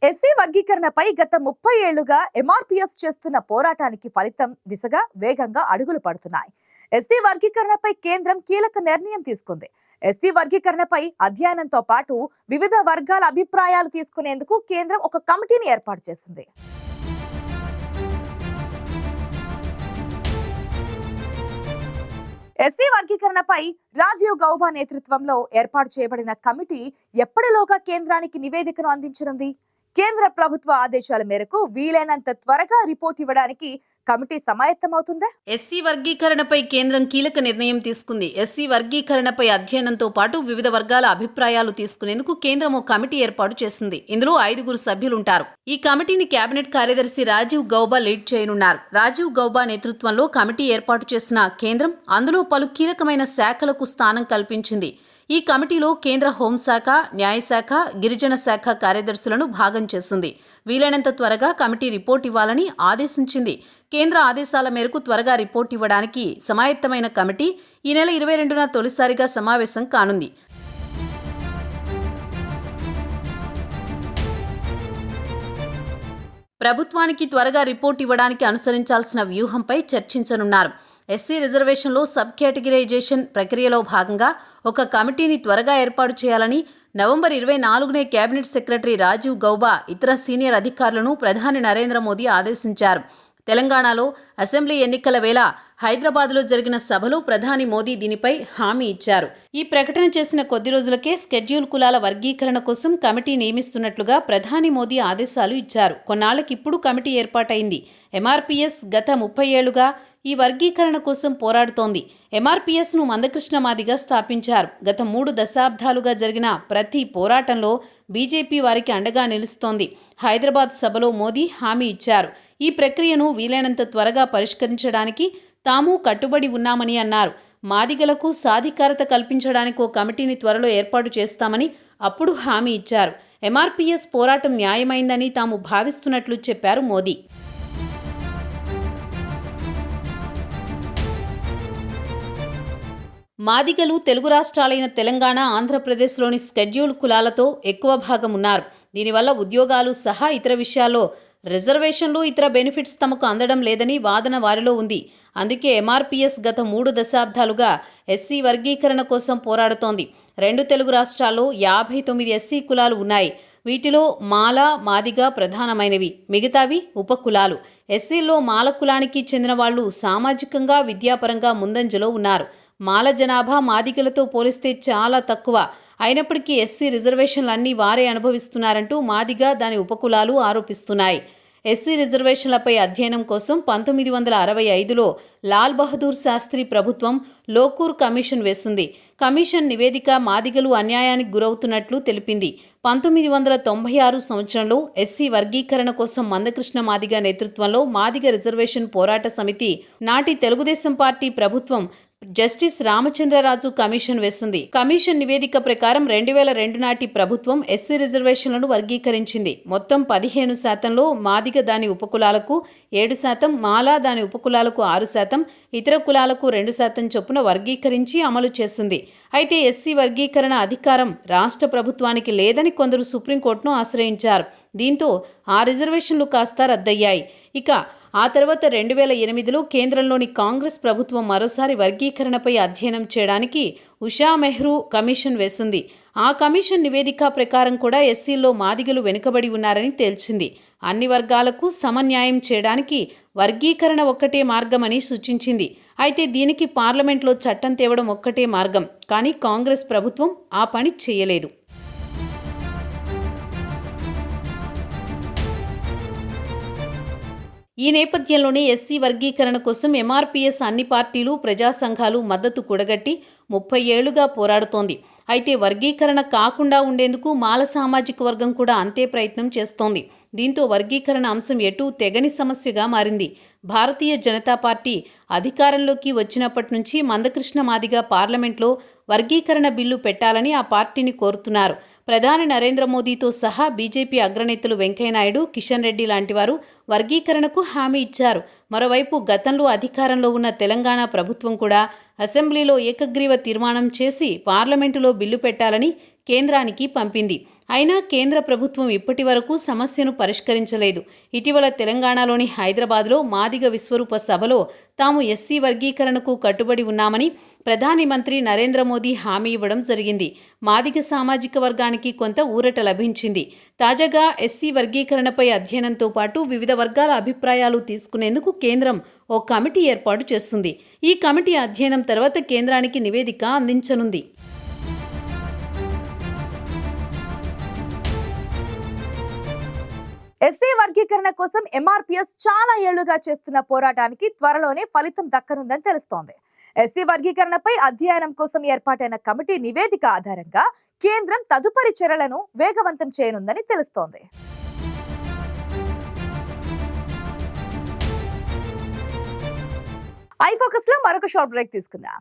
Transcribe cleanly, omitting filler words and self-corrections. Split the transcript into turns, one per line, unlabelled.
SC వర్గీకరణపై గత 30 ఏళ్లుగా MRPS చేస్తున్న పోరాటానికి ఫలితం దిశగా వేగంగా అడుగులు పడుతున్నాయి. ఎస్సీ వర్గీకరణపై కేంద్రం కీలక నిర్ణయం తీసుకుంది. ఎస్సీ వర్గీకరణపై అధ్యయనంతో పాటు వివిధ వర్గాల అభిప్రాయాలు తీసుకునేందుకు కేంద్రం ఒక కమిటీని ఏర్పాటు చేసింది. ఎస్సీ వర్గీకరణపై రాజీవ్ గౌబా నేతృత్వంలో ఏర్పాటు చేయబడిన కమిటీ ఎప్పటిలోగా కేంద్రానికి నివేదికను అందించనుంది. కేంద్ర ప్రభుత్వ ఆదేశాల మేరకు వీలైనంత త్వరగా రిపోర్ట్ ఇవ్వడానికి కమిటీ సమాయత్తమవుతుందా?
ఎస్సీ వర్గీకరణపై కేంద్రం కీలక నిర్ణయం తీసుకుంది. ఎస్సీ వర్గీకరణపై అధ్యయనంతో పాటు వివిధ వర్గాల అభిప్రాయాలు తీసుకునేందుకు కేంద్రం ఓ కమిటీ ఏర్పాటు చేసింది. ఇందులో 5 సభ్యులుంటారు. ఈ కమిటీని కేబినెట్ కార్యదర్శి రాజీవ్ గౌబా లీడ్ చేయనున్నారు. రాజీవ్ గౌబా నేతృత్వంలో కమిటీ ఏర్పాటు చేసిన కేంద్రం అందులో పలు కీలకమైన శాఖలకు స్థానం కల్పించింది. ఈ కమిటీలో కేంద్ర హోంశాఖ, న్యాయశాఖ, గిరిజన శాఖ కార్యదర్శులను భాగం చేసింది. వీలైనంత త్వరగా కమిటీ రిపోర్ట్ ఇవ్వాలని ఆదేశించింది. కేంద్ర ఆదేశాల మేరకు త్వరగా రిపోర్ట్ ఇవ్వడానికి సమాయత్తమైన కమిటీ ఈ నెల 22న తొలిసారిగా సమావేశం కానుంది. ప్రభుత్వానికి త్వరగా రిపోర్ట్ ఇవ్వడానికి అనుసరించాల్సిన వ్యూహంపై చర్చించనున్నారు. ఎస్సీ రిజర్వేషన్లో సబ్ కేటగిరైజేషన్ ప్రక్రియలో భాగంగా ఒక కమిటీని త్వరగా ఏర్పాటు చేయాలని నవంబర్ 24నే కేబినెట్ సెక్రటరీ రాజీవ్ గౌబా ఇతర సీనియర్ అధికారులను ప్రధాని నరేంద్ర మోదీ ఆదేశించారు. తెలంగాణలో అసెంబ్లీ ఎన్నికల వేళ హైదరాబాద్లో జరిగిన సభలో ప్రధాని మోదీ దీనిపై హామీ ఇచ్చారు. ఈ ప్రకటన చేసిన కొద్ది రోజులకే షెడ్యూల్ కులాల వర్గీకరణ కోసం కమిటీ నియమిస్తున్నట్లుగా ప్రధాని మోదీ ఆదేశాలు ఇచ్చారు. కొన్నాళ్లకిప్పుడు కమిటీ ఏర్పాటైంది. ఎంఆర్పీఎస్ గత 30 ఏళ్లుగా ఈ వర్గీకరణ కోసం పోరాడుతోంది. ఎంఆర్పీఎస్ను మందకృష్ణ మాదిగ స్థాపించారు. గత 3 దశాబ్దాలుగా జరిగిన ప్రతి పోరాటంలో బీజేపీ వారికి అండగా నిలుస్తోంది. హైదరాబాద్ సభలో మోదీ హామీ ఇచ్చారు. ఈ ప్రక్రియను వీలైనంత త్వరగా పరిష్కరించడానికి తాము కట్టుబడి ఉన్నామని అన్నారు. మాదిగలకు సాధికారత కల్పించడానికి ఓ కమిటీని త్వరలో ఏర్పాటు చేస్తామని అప్పుడు హామీ ఇచ్చారు. ఎంఆర్పీఎస్ పోరాటం న్యాయమైందని తాము భావిస్తున్నట్లు చెప్పారు మోదీ. మాదిగలు తెలుగు రాష్ట్రాలైన తెలంగాణ, ఆంధ్రప్రదేశ్లోని షెడ్యూల్ కులాలతో ఎక్కువ భాగం ఉన్నారు. దీనివల్ల ఉద్యోగాలు సహా ఇతర విషయాల్లో రిజర్వేషన్లు, ఇతర బెనిఫిట్స్ తమకు అందడం లేదని వాదన వారిలో ఉంది. అందుకే ఎంఆర్పీఎస్ గత 3 దశాబ్దాలుగా ఎస్సీ వర్గీకరణ కోసం పోరాడుతోంది. 2 తెలుగు రాష్ట్రాల్లో 59 ఎస్సీ కులాలు ఉన్నాయి. వీటిలో మాల, మాదిగ ప్రధానమైనవి. మిగతావి ఉపకులాలు. ఎస్సీల్లో మాల కులానికి చెందిన వాళ్లు సామాజికంగా, విద్యాపరంగా ముందంజలో ఉన్నారు. మాల జనాభా మాదిగలతో పోలిస్తే చాలా తక్కువ. అయినప్పటికీ ఎస్సీ రిజర్వేషన్లన్నీ వారే అనుభవిస్తున్నారంటూ మాదిగ, దాని ఉపకులాలు ఆరోపిస్తున్నాయి. ఎస్సీ రిజర్వేషన్లపై అధ్యయనం కోసం 1965లో లాల్ బహదూర్ శాస్త్రి ప్రభుత్వం లోకూర్ కమిషన్ వేసింది. కమిషన్ నివేదిక మాదిగలు అన్యాయానికి గురవుతున్నట్లు తెలిపింది. 1996 సంవత్సరంలో ఎస్సీ వర్గీకరణ కోసం మందకృష్ణ మాదిగ నేతృత్వంలో మాదిగ రిజర్వేషన్ పోరాట సమితి, నాటి తెలుగుదేశం పార్టీ ప్రభుత్వం జస్టిస్ రామచంద్రరాజు కమిషన్ వేసింది. కమిషన్ నివేదిక ప్రకారం 2002 నాటి ప్రభుత్వం ఎస్సీ రిజర్వేషన్లను వర్గీకరించింది. మొత్తం 15%లో మాదిగ, దాని ఉపకులాలకు 7%, మాల, దాని ఉపకులాలకు 6%, ఇతర కులాలకు 2% చొప్పున వర్గీకరించి అమలు చేసింది. అయితే ఎస్సీ వర్గీకరణ అధికారం రాష్ట్ర ప్రభుత్వానికి లేదని కొందరు సుప్రీంకోర్టును ఆశ్రయించారు. దీంతో ఆ రిజర్వేషన్లు కాస్త రద్దయ్యాయి. ఇక ఆ తర్వాత 2008లో కేంద్రంలోని కాంగ్రెస్ ప్రభుత్వం మరోసారి వర్గీకరణపై అధ్యయనం చేయడానికి ఉషా మెహ్రూ కమిషన్ వేసింది. ఆ కమిషన్ నివేదిక ప్రకారం కూడా ఎస్సీల్లో మాదిగలు వెనుకబడి ఉన్నారని తేల్చింది. అన్ని వర్గాలకు సమన్యాయం చేయడానికి వర్గీకరణ ఒక్కటే మార్గమని సూచించింది. అయితే దీనికి పార్లమెంట్లో చట్టం తేవడం ఒక్కటే మార్గం. కానీ కాంగ్రెస్ ప్రభుత్వం ఆ పని చేయలేదు. ఈ నేపథ్యంలోనే ఎస్సీ వర్గీకరణ కోసం ఎంఆర్పీఎస్ అన్ని పార్టీలు, ప్రజా సంఘాలు మద్దతు కూడగట్టి 30 ఏళ్లుగా పోరాడుతోంది. అయితే వర్గీకరణ కాకుండా ఉండేందుకు మాల సామాజిక వర్గం కూడా అంతే ప్రయత్నం చేస్తోంది. దీంతో వర్గీకరణ అంశం ఎటూ తెగని సమస్యగా మారింది. భారతీయ జనతా పార్టీ అధికారంలోకి వచ్చినప్పటి నుంచి మందకృష్ణ మాదిగ పార్లమెంట్లో వర్గీకరణ బిల్లు పెట్టాలని ఆ పార్టీని కోరుతున్నారు. ప్రధాని నరేంద్ర మోదీతో సహా బీజేపీ అగ్రనేతలు వెంకయ్యనాయుడు, కిషన్ రెడ్డి లాంటి వారు వర్గీకరణకు హామీ ఇచ్చారు. మరోవైపు గతంలో అధికారంలో ఉన్న తెలంగాణ ప్రభుత్వం కూడా అసెంబ్లీలో ఏకగ్రీవ తీర్మానం చేసి పార్లమెంటులో బిల్లు పెట్టాలని కేంద్రానికి పంపింది. అయినా కేంద్ర ప్రభుత్వం ఇప్పటి వరకు సమస్యను పరిష్కరించలేదు. ఇటీవల తెలంగాణలోని హైదరాబాద్లో మాదిగ విశ్వరూప సభలో తాము ఎస్సీ వర్గీకరణకు కట్టుబడి ఉన్నామని ప్రధాని మంత్రి నరేంద్ర మోదీ హామీ ఇవ్వడం జరిగింది. మాదిగ సామాజిక వర్గానికి కొంత ఊరట లభించింది. తాజాగా ఎస్సీ వర్గీకరణపై అధ్యయనంతో పాటు వివిధ వర్గాల అభిప్రాయాలు తీసుకునేందుకు కేంద్రం ఓ కమిటీ ఏర్పాటు చేస్తుంది. ఈ కమిటీ అధ్యయనం తర్వాత కేంద్రానికి నివేదిక అందించనుంది.
ఎస్సీ వర్గీకరణ కోసం ఎంఆర్పీఎస్ చాలా ఏళ్లుగా చేస్తున్న పోరాటానికి త్వరలోనే ఫలితం దక్కనుందని తెలుస్తోంది. ఎస్సీ వర్గీకరణపై అధ్యయనం కోసం ఏర్పాటైన కమిటీ నివేదిక ఆధారంగా కేంద్రం తదుపరి చర్యలను వేగవంతం చేయనుందని తెలుస్తోంది. ఐ ఫోకస్ లో మరొక షార్ట్ బ్రేక్ తీసుకుందాం.